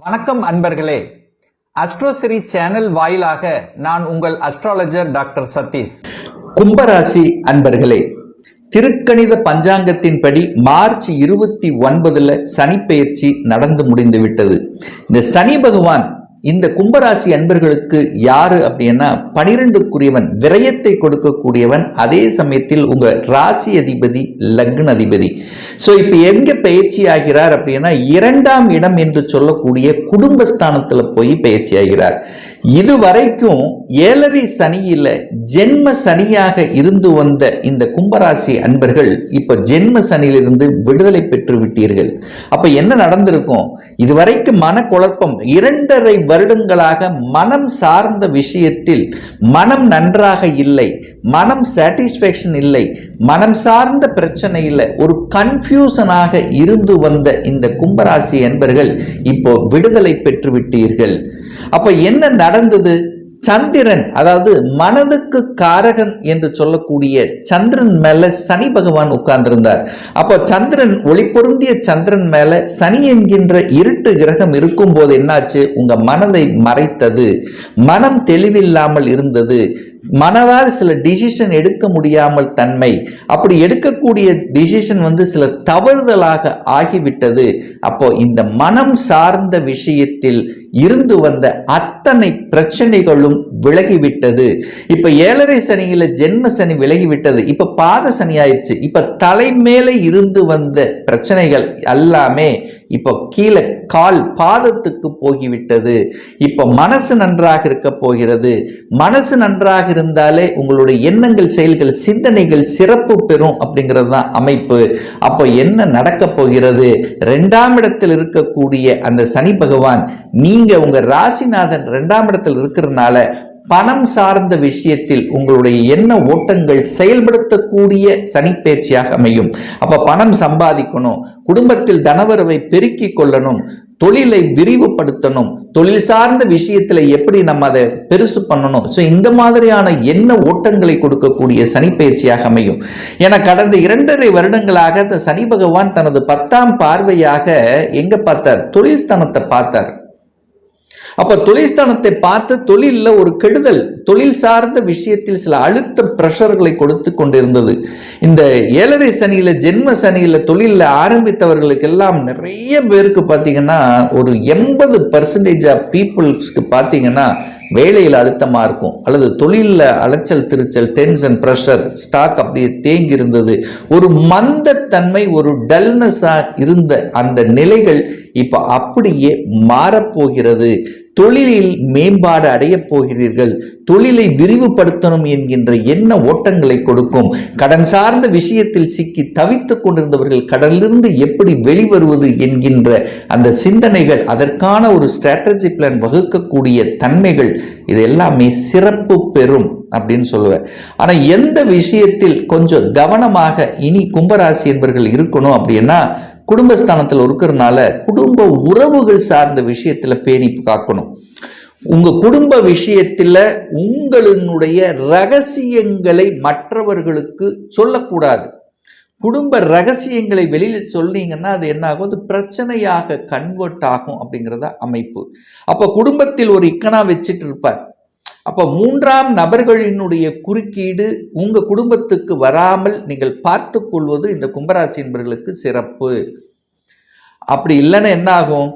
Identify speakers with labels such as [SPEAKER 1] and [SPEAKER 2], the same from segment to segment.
[SPEAKER 1] வணக்கம் அன்பர்களே, அஸ்ட்ரோசிரி சேனல் வாயிலாக நான் உங்கள் அஸ்ட்ராலஜர் டாக்டர் சதீஷ்.
[SPEAKER 2] கும்பராசி அன்பர்களே, திருக்கணித பஞ்சாங்கத்தின்படி மார்ச் 29 சனி பெயர்ச்சி நடந்து முடிந்து விட்டது. இந்த சனி பகவான் இந்த கும்பராசி அன்பர்களுக்கு யாரு அப்படின்னா 12க்குரியவன், விரயத்தை கொடுக்கக்கூடியவன். அதே சமயத்தில் உங்க ராசி அதிபதி, லக்ன அதிபதி. ஸோ இப்போ எங்க பயிற்சி ஆகிறார் அப்படின்னா 2ஆம் இடம் என்று சொல்லக்கூடிய குடும்பஸ்தானத்துல போய் பயிற்சி ஆகிறார். இதுவரைக்கும் 7.5 சனியில ஜென்ம சனியாக இருந்து வந்த இந்த கும்பராசி அன்பர்கள் இப்ப ஜென்ம சனியிலிருந்து விடுதலை பெற்று விட்டீர்கள். அப்ப என்ன நடந்திருக்கும்? இதுவரைக்கும் மனக்குழப்பம், 2.5 வருடங்களாக மனம் சார்ந்த விஷயத்தில் மனம் நன்றாக இல்லை, மனம் சாட்டிஸ்பேக்ஷன் இல்லை, மனம் சார்ந்த பிரச்சனை இல்லை, ஒரு கன்ஃபியூஷனாக இருந்து வந்த இந்த கும்பராசி என்பர்கள் இப்போ விடுதலை பெற்று விட்டீர்கள். அப்ப என்ன நடந்தது? சந்திரன், அதாவது மனதுக்கு காரகன் என்று சொல்லக்கூடிய சந்திரன் மேல சனி பகவான் உட்கார்ந்திருந்தார். அப்போ சந்திரன், ஒளி பொருந்திய சந்திரன் மேல சனி என்கின்ற இருட்டு கிரகம் இருக்கும் போது என்னாச்சு? உங்க மனதை மறைத்தது, மனம் தெளிவில்லாமல் இருந்தது, மனதால் சில டிசிஷன் எடுக்க முடியாமல் தன்மை, அப்படி எடுக்கக்கூடிய டிசிஷன் சில தவறுதலாக ஆகிவிட்டது. அப்போ இந்த மனம் சார்ந்த விஷயத்தில் இருந்து வந்த அத்தனை பிரச்சனைகளும் விலகிவிட்டது. இப்ப 7.5 சனியில ஜென்ம சனி விலகிவிட்டது. இப்ப பாத சனி ஆயிடுச்சு. இப்ப தலை மேல இருந்து வந்த பிரச்சனைகள் எல்லாமே இப்போ கீழே கால் பாதத்துக்கு போகிவிட்டது. இப்ப மனசு நன்றாக இருக்க போகிறது. மனசு நன்றாக இருந்தாலே உங்களுடைய எண்ணங்கள், செயல்கள், சிந்தனைகள் சிறப்பு பெறும் அப்படிங்கிறது தான் அமைப்பு. அப்போ என்ன நடக்க போகிறது? 2ஆம் இடத்தில் இருக்கக்கூடிய அந்த சனி பகவான், நீங்க உங்க ராசிநாதன் 2ஆம் இடத்தில் இருக்கிறதுனால பணம் சார்ந்த விஷயத்தில் உங்களுடைய எண்ண ஓட்டங்கள் செயல்படுத்தக்கூடிய சனி பயிற்சியாக அமையும். அப்ப பணம் சம்பாதிக்கணும், குடும்பத்தில் தனவரவை பெருக்கிக் கொள்ளணும், தொழிலை விரிவுபடுத்தணும், தொழில் சார்ந்த விஷயத்துல எப்படி நம்ம அதை பெருசு பண்ணணும். ஸோ இந்த மாதிரியான எண்ண ஓட்டங்களை கொடுக்கக்கூடிய சனி பயிற்சியாக அமையும். என கடந்த 2.5 வருடங்களாக இந்த சனி பகவான் தனது 10ஆம் பார்வையாக எங்க பார்த்தார்? தொழில் ஸ்தானத்தை பார்த்தார். அப்ப தொழில்ஸ்தானத்தை பார்த்து தொழில ஒரு கெடுதல், தொழில் சார்ந்த விஷயத்தில் சில அழுத்த பிரஷர்களை கொடுத்து கொண்டிருந்தது. இந்த 7.5 சனியில ஜென்ம சனியில தொழில ஆரம்பித்தவர்களுக்கு எல்லாம் நிறைய பேருக்கு பார்த்தீங்கன்னா ஒரு 80% ஆஃப் பீப்புள்ஸ்க்கு பார்த்தீங்கன்னா வேலையில் அழுத்தமா இருக்கும், அல்லது தொழிலில் அலைச்சல் திருச்சல், டென்ஷன், ப்ரெஷர், ஸ்டாக் அப்படியே தேங்கி இருந்தது, ஒரு மந்தத்தன்மை, ஒரு டல்னஸா இருந்த அந்த நிலைகள் இப்ப அப்படியே மாறப்போகிறது. தொழிலில் மேம்பாடு அடைய போகிறீர்கள். தொழிலை விரிவுபடுத்தணும் என்கின்ற எண்ண ஓட்டங்களை கொடுக்கும். கடன் சார்ந்த விஷயத்தில் சிக்கி தவித்துக் கொண்டிருந்தவர்கள் கடலிலிருந்து எப்படி வெளிவருவது என்கின்ற அந்த சிந்தனைகள், அதற்கான ஒரு ஸ்ட்ராட்டஜி பிளான் வகுக்கக்கூடிய தன்மைகள், இது எல்லாமே சிறப்பு பெறும் அப்படின்னு சொல்லுவேன். ஆனா எந்த விஷயத்தில் கொஞ்சம் கவனமாக இனி கும்பராசி என்பவர்கள் இருக்கணும் அப்படின்னா, குடும்பஸ்தானத்தில் இருக்கிறதுனால குடும்ப உறவுகள் சார்ந்த விஷயத்துல பேணி காக்கணும். உங்க குடும்ப விஷயத்துல உங்களுடைய ரகசியங்களை மற்றவர்களுக்கு சொல்லக்கூடாது. குடும்ப ரகசியங்களை வெளியில சொன்னீங்கன்னா அது என்ன ஆகும்? அது பிரச்சனையாக கன்வெர்ட் ஆகும் அப்படிங்கிறத அமைப்பு. அப்ப குடும்பத்தில் ஒரு இக்கனா வச்சுட்டு இருப்பார். அப்ப 3ஆம் நபர்களினுடைய குறுக்கீடு உங்க குடும்பத்துக்கு வராமல் நீங்கள் பார்த்து கொள்வது இந்த கும்பராசி என்பவர்களுக்கு சிறப்பு. அப்படி இல்லைன்னா என்ன ஆகும்?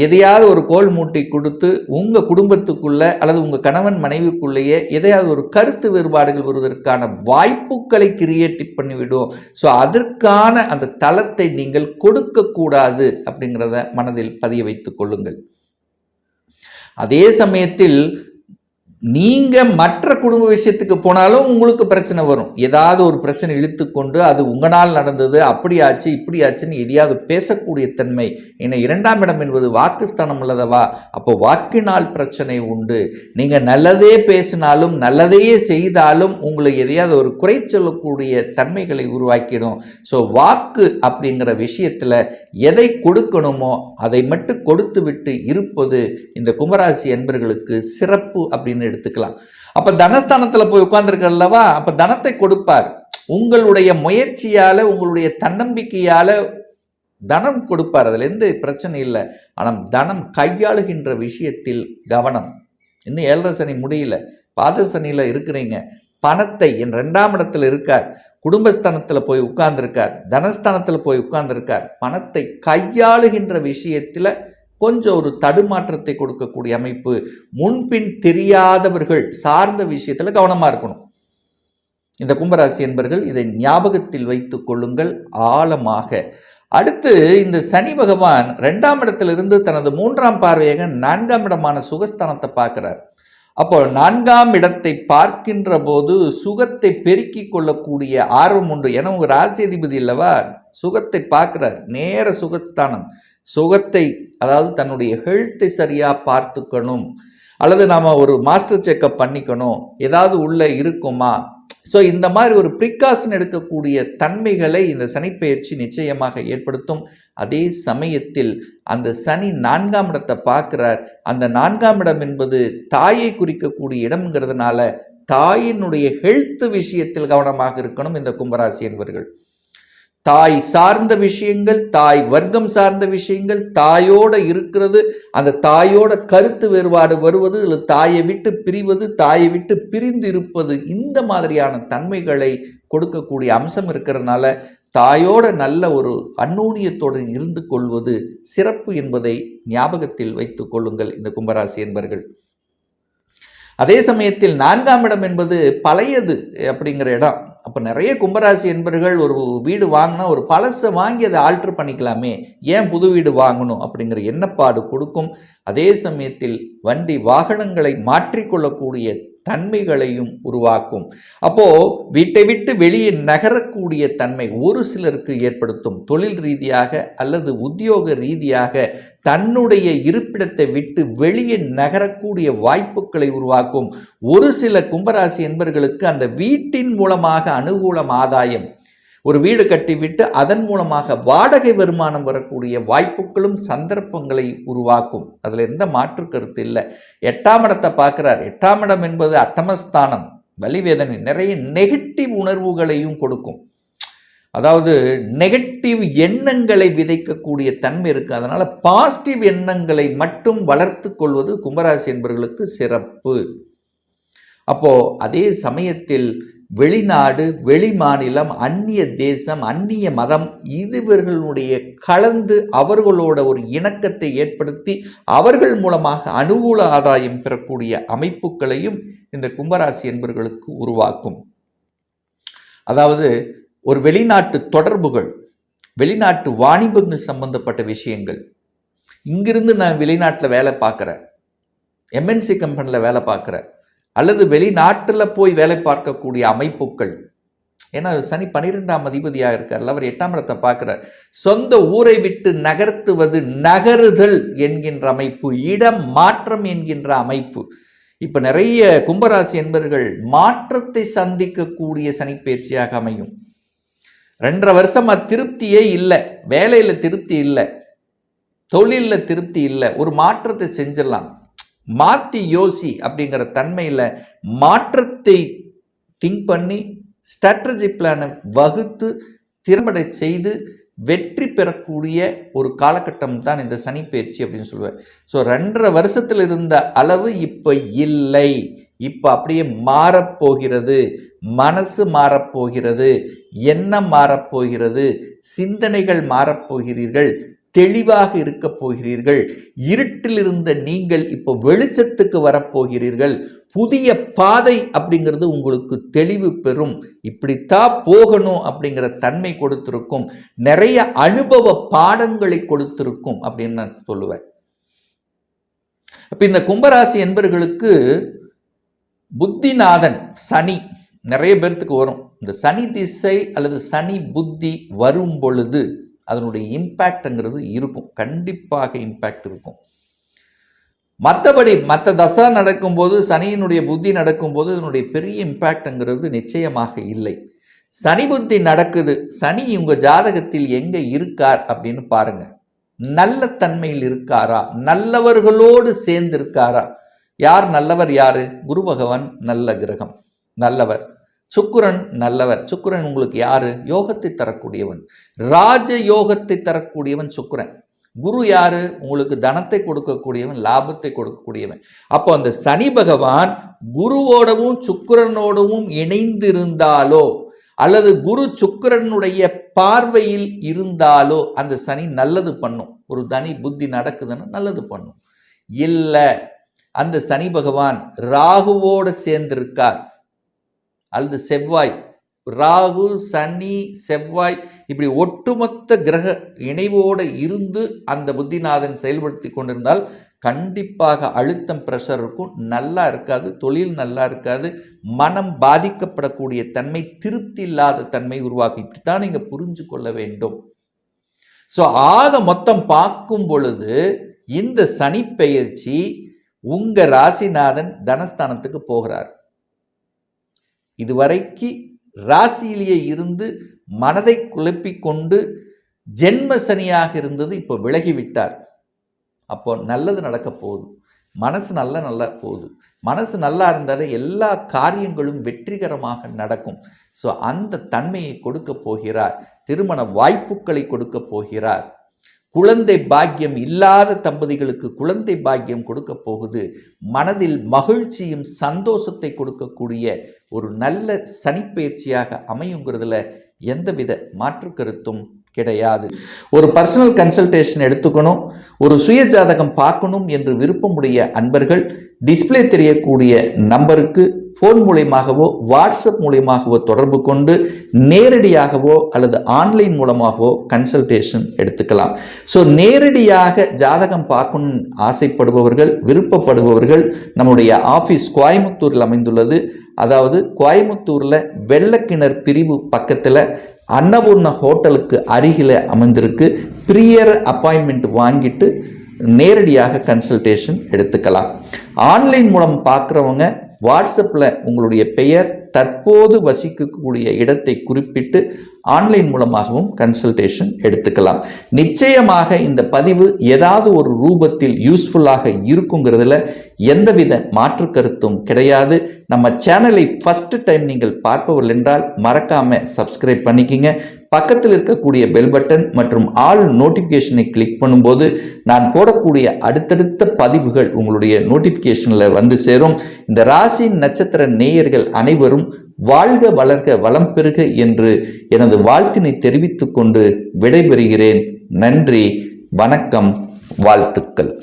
[SPEAKER 2] எதையாவது ஒரு கோல் மூட்டை கொடுத்து உங்க குடும்பத்துக்குள்ள அல்லது உங்க கணவன் மனைவிக்குள்ளேயே எதையாவது ஒரு கருத்து வேறுபாடுகள் வருவதற்கான வாய்ப்புகளை கிரியேட் பண்ணிவிடும். ஸோ அதற்கான அந்த தளத்தை நீங்கள் கொடுக்க கூடாது அப்படிங்கிறத மனதில் பதிய வைத்துக் கொள்ளுங்கள். அதே சமயத்தில் நீங்க மற்ற குடும்ப விஷயத்துக்கு போனாலும் உங்களுக்கு பிரச்சனை வரும். ஏதாவது ஒரு பிரச்சனை இழுத்து கொண்டு அது உங்களால் நடந்தது, அப்படி ஆச்சு இப்படி ஆச்சுன்னு எதையாவது பேசக்கூடிய தன்மை. ஏன்னா 2ஆம் இடம் என்பது வாக்குஸ்தானம் உள்ளதவா, அப்போ வாக்கினால் பிரச்சனை உண்டு. நீங்க நல்லதே பேசினாலும் நல்லதையே செய்தாலும் உங்களை எதையாவது ஒரு குறை சொல்லக்கூடிய தன்மைகளை உருவாக்கிடும். ஸோ வாக்கு அப்படிங்கிற விஷயத்துல எதை கொடுக்கணுமோ அதை மட்டும் கொடுத்து விட்டு இருப்பது இந்த கும்பராசி என்பர்களுக்கு சிறப்பு அப்படின்னு எடுத்துக்கலாம். அப்ப தனஸ்தானத்துல போய் உட்கார்ந்துருக்கல்லவா, அப்ப தனத்தை கொடுப்பார். உங்களுடைய முயற்சியால, உங்களுடைய தன்னம்பிக்கையால தனம் கொடுப்பார், அதில் எந்த பிரச்சனை இல்லை. ஆனால் தனம் கையாளுகின்ற விஷயத்தில் கவனம். இன்னும் 7.5 சனி முடியல, பாத சனியில் இருக்கிறீங்க. பணத்தை என் 2ஆம் இடத்துல இருக்கார், குடும்பஸ்தானத்தில் போய் உட்கார்ந்துருக்கார், தனஸ்தானத்தில் போய் உட்கார்ந்துருக்கார். பணத்தை கையாளுகின்ற விஷயத்தில் கொஞ்சம் ஒரு தடுமாற்றத்தை கொடுக்கக்கூடிய அமைப்பு. முன்பின் தெரியாதவர்கள் சார்ந்த விஷயத்தில் கவனமாக இருக்கணும். இந்த கும்பராசி என்பர்கள் இதை ஞாபகத்தில் வைத்துக் கொள்ளுங்கள் ஆழமாக. அடுத்து இந்த சனி பகவான் 2ஆம் இடத்திலிருந்து தனது 3ஆம் பார்வையாக 4ஆம் இடமான சுகஸ்தானத்தை பார்க்கிறார். அப்போ 4ஆம் இடத்தை பார்க்கின்ற போது சுகத்தை பெருக்கிக் கொள்ளக்கூடிய ஆர்வம் உண்டு. ஏன்னா உங்க ராசி அதிபதி இல்லவா, சுகத்தை பார்க்கிறார். நேர சுகஸ்தானம், சுகத்தை, அதாவது தன்னுடைய ஹெல்த்தை சரியா பார்த்துக்கணும், அல்லது நாம ஒரு மாஸ்டர் செக்அப் பண்ணிக்கணும், ஏதாவது உள்ள இருக்குமா. ஸோ இந்த மாதிரி ஒரு ப்ரிகாஷன் எடுக்கக்கூடிய தன்மைகளை இந்த சனிப்பெயர்ச்சி நிச்சயமாக ஏற்படுத்தும். அதே சமயத்தில் அந்த சனி 4ஆம் இடத்தை பார்க்கிறார். அந்த 4ஆம் இடம் என்பது தாயை குறிக்கக்கூடிய இடம்ங்கிறதுனால தாயினுடைய ஹெல்த் விஷயத்தில் கவனமாக இருக்கணும் இந்த கும்பராசி என்பவர்கள். தாய் சார்ந்த விஷயங்கள், தாய் வர்க்கம் சார்ந்த விஷயங்கள், தாயோட இருக்கிறது, அந்த தாயோட கருத்து வேறுபாடு வருவது, இல்லை தாயை விட்டு பிரிவது, தாயை விட்டு பிரிந்து இருப்பது, இந்த மாதிரியான தன்மைகளை கொடுக்கக்கூடிய அம்சம் இருக்கிறதுனால தாயோட நல்ல ஒரு அந்நூன்யத்தோடு இருந்து கொள்வது சிறப்பு என்பதை ஞாபகத்தில் வைத்துக் கொள்ளுங்கள் இந்த கும்பராசி என்பர்கள். அதே சமயத்தில் 4ஆம் இடம் என்பது பழையது அப்படிங்கிற இடம். அப்போ நிறைய கும்பராசி என்பர்கள் ஒரு வீடு வாங்கினா ஒரு பழசை வாங்கி அதை ஆல்டர் பண்ணிக்கலாமே, ஏன் புது வீடு வாங்கணும் அப்படிங்கிற எண்ணப்பாடு கொடுக்கும். அதே சமயத்தில் வண்டி வாகனங்களை மாற்றிக்கொள்ளக்கூடிய தன்மைகளையும் உருவாக்கும். அப்போ வீட்டை விட்டு வெளியே நகரக்கூடிய தன்மை ஒரு சிலருக்கு ஏற்படுத்தும். தொழில் ரீதியாக அல்லது உத்தியோக ரீதியாக தன்னுடைய இருப்பிடத்தை விட்டு வெளியே நகரக்கூடிய வாய்ப்புகளை உருவாக்கும். ஒரு சில கும்பராசி என்பவர்களுக்கு அந்த வீட்டின் மூலமாக அனுகூலம் ஆதாயம், ஒரு வீடு கட்டிவிட்டு அதன் மூலமாக வாடகை வருமானம் வரக்கூடிய வாய்ப்புகளும் சந்தர்ப்பங்களை உருவாக்கும். அதில் எந்த மாற்று கருத்து இல்லை. 8ஆம் இடத்தை பார்க்கிறார். 8ஆம் இடம் என்பது அட்டமஸ்தானம், வலிவேதனை, நிறைய நெகட்டிவ் உணர்வுகளையும் கொடுக்கும். அதாவது நெகட்டிவ் எண்ணங்களை விதைக்கக்கூடிய தன்மை இருக்கு. அதனால பாசிட்டிவ் எண்ணங்களை மட்டும் வளர்த்து கொள்வது கும்பராசி என்பவர்களுக்கு சிறப்பு. அப்போ அதே சமயத்தில் வெளிநாடு, வெளி மாநிலம், அந்நிய தேசம், அந்நிய மதம், இவர்களுடைய கலந்து அவர்களோட ஒரு இணக்கத்தை ஏற்படுத்தி அவர்கள் மூலமாக அனுகூல ஆதாயம் பெறக்கூடிய அமைப்புகளையும் இந்த கும்பராசி என்பவர்களுக்கு உருவாக்கும். அதாவது ஒரு வெளிநாட்டு தொடர்புகள், வெளிநாட்டு வாணிபங்கள் சம்பந்தப்பட்ட விஷயங்கள். இங்கிருந்து நான் வெளிநாட்டில் வேலை பார்க்குறேன், எம்என்சி கம்பெனியில் வேலை பார்க்குறேன், அல்லது வெளிநாட்டில் போய் வேலை பார்க்கக்கூடிய அமைப்புகள். ஏன்னா சனி 12ஆம் அதிபதியாக இருக்கார், அவர் 8ஆம் இடத்தை பார்க்கிறார். சொந்த ஊரை விட்டு நகர்த்துவது, நகருதல் என்கின்ற அமைப்பு, இடம் மாற்றம் என்கின்ற அமைப்பு. இப்போ நிறைய கும்பராசி என்பவர்கள் மாற்றத்தை சந்திக்கக்கூடிய சனிப்பெயர்ச்சியாக அமையும். 2.5 வருஷமா திருப்தியே இல்லை, வேலையில் திருப்தி இல்லை, தொழிலில் திருப்தி இல்லை, ஒரு மாற்றத்தை செஞ்சிடலாம், மாற்றி யோசி அப்படிங்கிற தன்மையில் மாற்றத்தை திங்க் பண்ணி ஸ்ட்ராட்டஜி பிளானை வகுத்து திறம்பட செய்து வெற்றி பெறக்கூடிய ஒரு காலகட்டம் தான் இந்த சனிப்பெயர்ச்சி அப்படின்னு சொல்லுவேன். ஸோ 2.5 வருஷத்தில் இருந்த அளவு இப்போ இல்லை, இப்போ அப்படியே மாறப்போகிறது. மனசு மாறப்போகிறது, எண்ணம் மாறப்போகிறது, சிந்தனைகள் மாறப்போகிறீர்கள், தெளிவாக இருக்க போகிறீர்கள். இருட்டில் இருந்த நீங்கள் இப்போ வெளிச்சத்துக்கு வரப்போகிறீர்கள். புதிய பாதை அப்படிங்கிறது உங்களுக்கு தெளிவு பெறும். இப்படித்தான் போகணும் அப்படிங்கிற தன்மை கொடுத்திருக்கும். நிறைய அனுபவ பாடங்களை கொடுத்திருக்கும் அப்படின்னு நான் சொல்லுவேன். அப்ப இந்த கும்பராசி என்பவர்களுக்கு புத்திநாதன் சனி நிறைய பேர்த்துக்கு வரும். இந்த சனி திசை அல்லது சனி புத்தி வரும் பொழுது அதனுடைய இம்பேக்ட்ங்கிறது இருக்கும், கண்டிப்பாக இம்பேக்ட் இருக்கும். மற்றபடி மற்ற தசா நடக்கும்போது, சனியினுடைய புத்தி நடக்கும்போது இதனுடைய பெரிய இம்பேக்ட்ங்கிறது நிச்சயமாக இல்லை. சனி புத்தி நடக்குது, சனி உங்க ஜாதகத்தில் எங்க இருக்கார் அப்படின்னு பாருங்க. நல்ல தன்மையில் இருக்காரா, நல்லவர்களோடு சேர்ந்து இருக்காரா. யார் நல்லவர்? யாரு? குரு பகவான் நல்ல கிரகம், நல்லவர். சுக்கிரன் நல்லவர். சுக்கிரன் உங்களுக்கு யாரு? யோகத்தை தரக்கூடியவன், ராஜ யோகத்தை தரக்கூடியவன் சுக்கிரன். குரு யாரு? உங்களுக்கு தனத்தை கொடுக்கக்கூடியவன், லாபத்தை கொடுக்கக்கூடியவன். அப்போ அந்த சனி பகவான் குருவோடவும் சுக்கிரனோடவும் இணைந்திருந்தாலோ அல்லது குரு சுக்கிரனுடைய பார்வையில் இருந்தாலோ அந்த சனி நல்லது பண்ணும். ஒரு தனி புத்தி நடக்குதுன்னா நல்லது பண்ணும். இல்லை, அந்த சனி பகவான் ராகுவோடு சேர்ந்திருக்கார் அல்லது செவ்வாய், ராகு சனி செவ்வாய் இப்படி ஒட்டுமொத்த கிரக இணைவோடு இருந்து அந்த புத்திநாதன் செயல்படுத்தி கொண்டிருந்தால் கண்டிப்பாக அழுத்தம் பிரஷர் இருக்கும், நல்லா இருக்காது, தொழில் நல்லா இருக்காது, மனம் பாதிக்கப்படக்கூடிய தன்மை, திருப்தி இல்லாத தன்மை உருவாக்கும். இப்படித்தான் நீங்க புரிஞ்சு கொள்ள வேண்டும். ஸோ ஆக மொத்தம் பார்க்கும் பொழுது இந்த சனி பெயர்ச்சி உங்க ராசிநாதன் தனஸ்தானத்துக்கு போகிறார். இதுவரைக்கு ராசியிலேயே இருந்து மனதை குழப்பிக் கொண்டு ஜென்ம சனியாக இருந்தது இப்போ விலகிவிட்டார். அப்போ நல்லது நடக்க போகுது. மனசு நல்லா போகுது. மனசு நல்லா இருந்தாலே எல்லா காரியங்களும் வெற்றிகரமாக நடக்கும். ஸோ அந்த தன்மையை கொடுக்க போகிறார். திருமண வாய்ப்புகளை கொடுக்க போகிறார். குழந்தை பாக்கியம் இல்லாத தம்பதிகளுக்கு குழந்தை பாக்கியம் கொடுக்க போகுது. மனதில் மகிழ்ச்சியும் சந்தோஷத்தை கொடுக்கக்கூடிய ஒரு நல்ல சனிப்பெயர்ச்சியாக அமையுங்கிறதுல எந்தவித மாற்று கருத்தும் கிடையாது. ஒரு பர்சனல் கன்சல்டேஷன் எடுத்துக்கணும், ஒரு சுய ஜாதகம் பார்க்கணும் என்று விருப்பமுடைய அன்பர்கள் டிஸ்பிளே தெரியக்கூடிய நம்பருக்கு ஃபோன் மூலமாகவோ வாட்ஸ்அப் மூலமாகவோ தொடர்பு கொண்டு நேரடியாகவோ அல்லது ஆன்லைன் மூலமாகவோ கன்சல்டேஷன் எடுத்துக்கலாம். ஸோ நேரடியாக ஜாதகம் பார்க்கணும் ஆசைப்படுபவர்கள், விருப்பப்படுபவர்கள் நம்முடைய ஆஃபீஸ் கோயம்புத்தூரில் அமைந்துள்ளது. அதாவது கோயம்புத்தூரில் வெள்ளக்கிணர் பிரிவு பக்கத்தில் அன்னபூர்ணா ஹோட்டலுக்கு அருகில் அமைந்திருக்கு. ப்ரியர் அப்பாயின்மெண்ட் வாங்கிட்டு நேரடியாக கன்சல்டேஷன் எடுத்துக்கலாம். ஆன்லைன் மூலம் பார்க்குறவங்க வாட்ஸ்அப்பில் உங்களுடைய பெயர், தற்போது வசிக்கக்கூடிய இடத்தை குறிப்பிட்டு ஆன்லைன் மூலமாகவும் கன்சல்டேஷன் எடுத்துக்கலாம். நிச்சயமாக இந்த பதிவு ஏதாவது ஒரு ரூபத்தில் யூஸ்ஃபுல்லாக இருக்குங்கிறதுல எந்தவித மாற்று கருத்தும் கிடையாது. நம்ம சேனலை ஃபர்ஸ்ட் டைம் நீங்கள் பார்ப்பவர்கள் என்றால் மறக்காம சப்ஸ்கிரைப் பண்ணிக்கிங்க. பக்கத்தில் இருக்கக்கூடிய பெல் பட்டன் மற்றும் ஆல் நோட்டிஃபிகேஷனை கிளிக் பண்ணும்போது நான் போடக்கூடிய அடுத்தடுத்த பதிவுகள் உங்களுடைய நோட்டிஃபிகேஷனில் வந்து சேரும். இந்த ராசி நட்சத்திர நேயர்கள் அனைவரும் வாழ்க வளர்க வளம் பெறுக என்று எனது வாழ்த்தினை தெரிவித்துக் கொண்டு விடைபெறுகிறேன். நன்றி, வணக்கம், வாழ்த்துக்கள்.